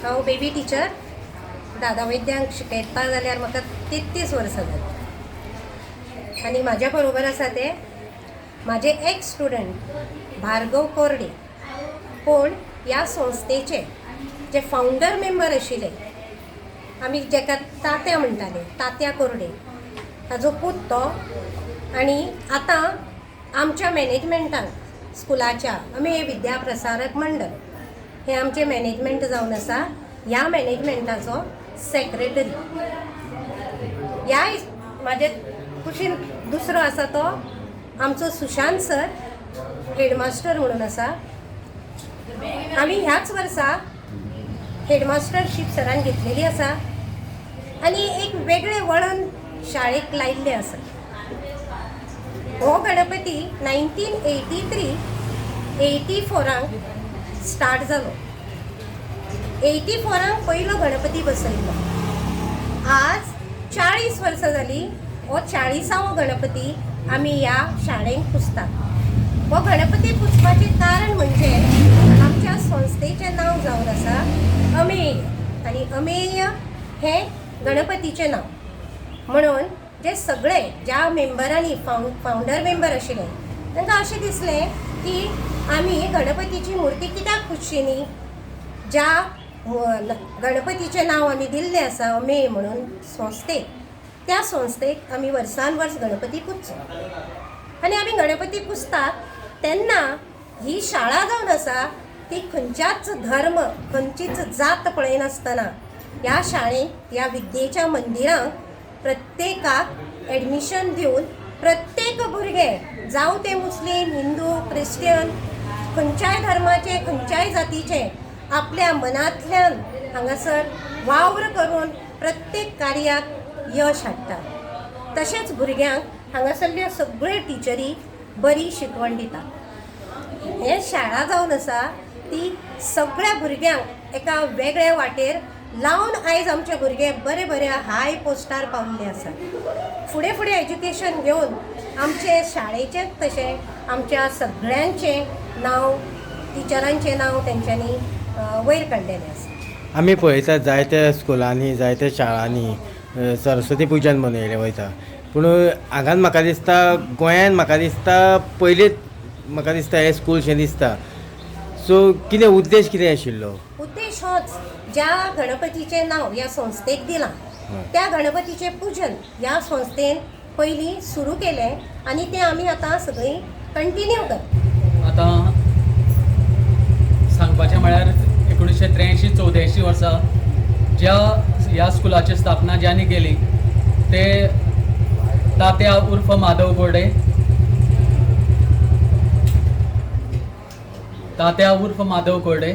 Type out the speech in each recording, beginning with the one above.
हांव baby teacher दादा वैद्यांक शिकयता जाल्यार म्हाका 33 वर्सां जाली आनी म्हाज्या बरोबर आसा ते म्हाजे एक्स स्टुडंट भार्गव कोरडे कोण ह्या संस्थेचे जे फावंडर मेंबर आशिल्ले आमी जेका तात्या म्हणटाले तात्या कोरडे ताजो पूत तो आनी आतां आमच्या मॅनेजमेंटान स्कुलाच्या अमेय विद्या प्रसारक मंडळ हे आमचे मॅनेजमेंट जावन आसा ह्या मॅनेजमेंटाचो सेक्रेटरी ह्या म्हाजे कुशीन दुसरो आसा तो आमचो सुशांत सर हेडमास्टर म्हणून आसा आमी ह्याच वर्सा हेडमास्टरशीप सरान घेतलेली आसा आनी एक वेगळे वळण शाळेक लायिल्लें आसा हो गणपती 1983-84 स्टार्ट जालो 84 पयलो गणपती बसयल्लो आज 40 वर्सां जाली हो 40वो गणपती आमी ह्या शाळेंत पुजतात हो गणपती पुजपाचें कारण म्हणजे आमच्या संस्थेचें नांव जावन आसा अमेय आनी अमेय हें गणपतीचें नांव म्हणून जे सगळे ज्या मेंबरांनी फावंडर मेंबर आशिल्ले तांकां अशें दिसलें की आमी गणपतीची मुर्ती कित्याक पुजची न्ही ज्या गणपतीचें नांव आमी दिल्लें आसा अमेय म्हणून संस्थेक त्या संस्थेक आमी वर्सान वर्स गणपती पुजचो आनी आमी गणपती पुजतात तेन्ना ही शाळा जावन आसा ती खंयच्याच धर्म खंयचीच जात पळयनासतना ह्या शाळेंत ह्या विद्येच्या मंदिरांत प्रत्येकाक एडमिशन दिवन प्रत्येक भुरगे जावं ते मुस्लीम हिंदू क्रिश्चन खंयच्याय धर्माचे खंयच्याय जातीचे आपल्या मनांतल्यान हांगासर वावर करून प्रत्येक कार्याक यश हाडटा तशेंच भुरग्यांक हांगासरल्यो सगळ्यो टिचरी बरी शिकवण दितात हे शाळा जावन आसा ती सगळ्या भुरग्यांक एका वेगळ्या वाटेर लावन आयज आमचे भुरगे बरे बरे हाय पोस्टार पावल्ले आसा फुडें फुडें एज्युकेशन घेवन आमचे शाळेचें तशें आमच्या सगळ्यांचें नांव टिचरांचें नांव तेंच्यांनी वयर काडलेलें आसा आमी पळयतात जायत्या स्कुलांनी जायत्या शाळांनी सरस्वती पुजन मनयलें वयता पूण हांगान म्हाका दिसता गोंयान म्हाका दिसता पयलींच म्हाका दिसता हें स्कूलशें दिसता सो कितें उद्देश कितें आशिल्लो उद्देश होच ज्या गणपतीचें नांव ह्या संस्थेक दिलां त्या गणपतीचें पुजन ह्या संस्थेन पयलीं सुरू केलें आनी तें आमी आतां सगळीं कंटिन्यू करता आतां सांगपाचें म्हळ्यार 1983-84 वर्सा ज्या ह्या स्कुलाची स्थापना ज्यांनी केली ते तात्या उर्फ माधव कोरडे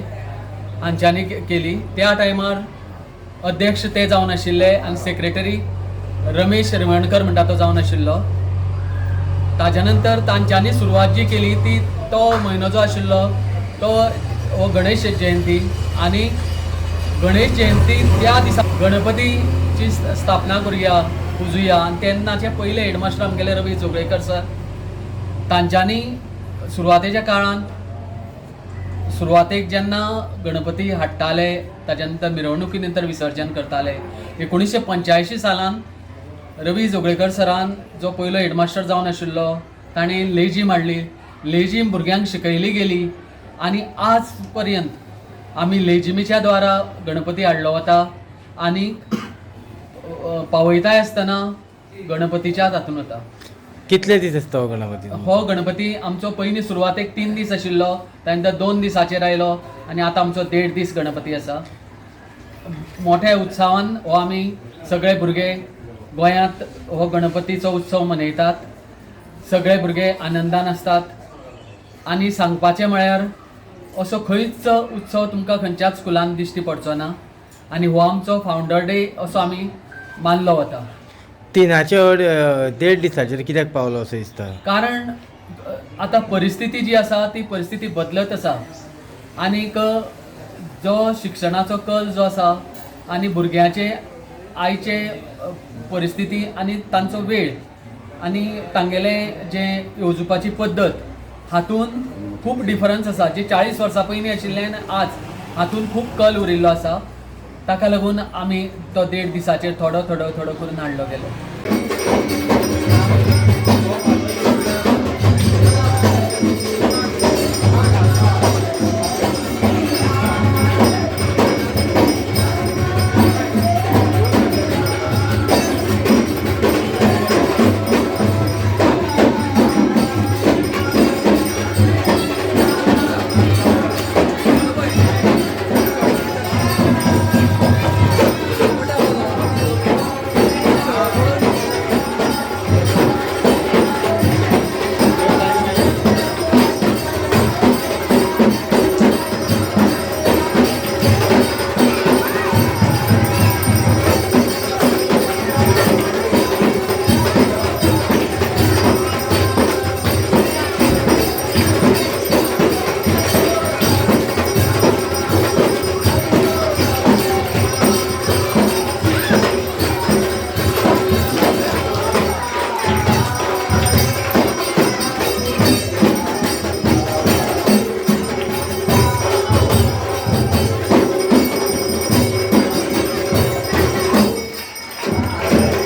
हांच्यांनी केली त्या टायमार अध्यक्ष ते जावन आशिल्ले आनी सेक्रेटरी रमेश रेवणकर म्हणटा तो जावन आशिल्लो ताज्या नंतर तांच्यांनी सुरवात जी केली ती तो म्हयनो जो आशिल्लो तो हो गणेश जयंती आनी गणेश जयंती त्या दिसा गणपतीची स्थापना करुया पुजुया आनी तेन्नाचे पयले हेडमास्टर आमगेले रवी जोगळेकर सर तांच्यांनी सुरवातेच्या काळांत सुरवातेक जेन्ना गणपती हाडटाले ताच्या नंतर मिरवणुकी नंतर विसर्जन करताले 1985 सालान रवी जोगळेकर सरान जो पयलो हेडमास्टर जावन आशिल्लो ताणें लेजीम हाडली लेजीम भुरग्यांक शिकयली गेली आनी आज पर्यंत आमी लेजिमीच्या द्वारा गणपती हाडलो वता आनी पावयताय आसतना गणपतीच्याच हातून वता कितले दीस आसता हो गणपती हो गणपती आमचो पयलीं सुरवातेक 3 दीस आशिल्लो त्यानंतर 2 दिसाचेर आयलो आनी आतां आमचो 1.5 दीस गणपती आसा मोठ्या उत्सवान हो आमी सगळे भुरगे गोंयांत हो गणपतीचो उत्सव मनयतात सगळे भुरगे आनंदान आसतात आनी सांगपाचें म्हळ्यार असो खंयच उत्सव तुमकां खंयच्याच स्कुलान दिश्टी पडचो ना आनी हो आमचो फावंडर डे असो आमी मानलो वता 3चे 1.5 दिसाचेर कित्याक पावलो असो दिसता कारण आतां परिस्थिती जी आसा ती परिस्थिती बदलत आसा आनीक जो शिक्षणाचो कल जो आसा आनी भुरग्याचे आयचे परिस्थिती आनी तांचो वेळ आनी तांगेले जे येवजुपाची पद्दत हातून खूब डिफरन्स आसा जे 40 वर्सां पयलीं आशिल्ले आनी आज हातून खूब कल उरिल्लो आसा ताका लागून आमी तो 1.5 दिसाचेर थोडो करून हाडलो गेलो.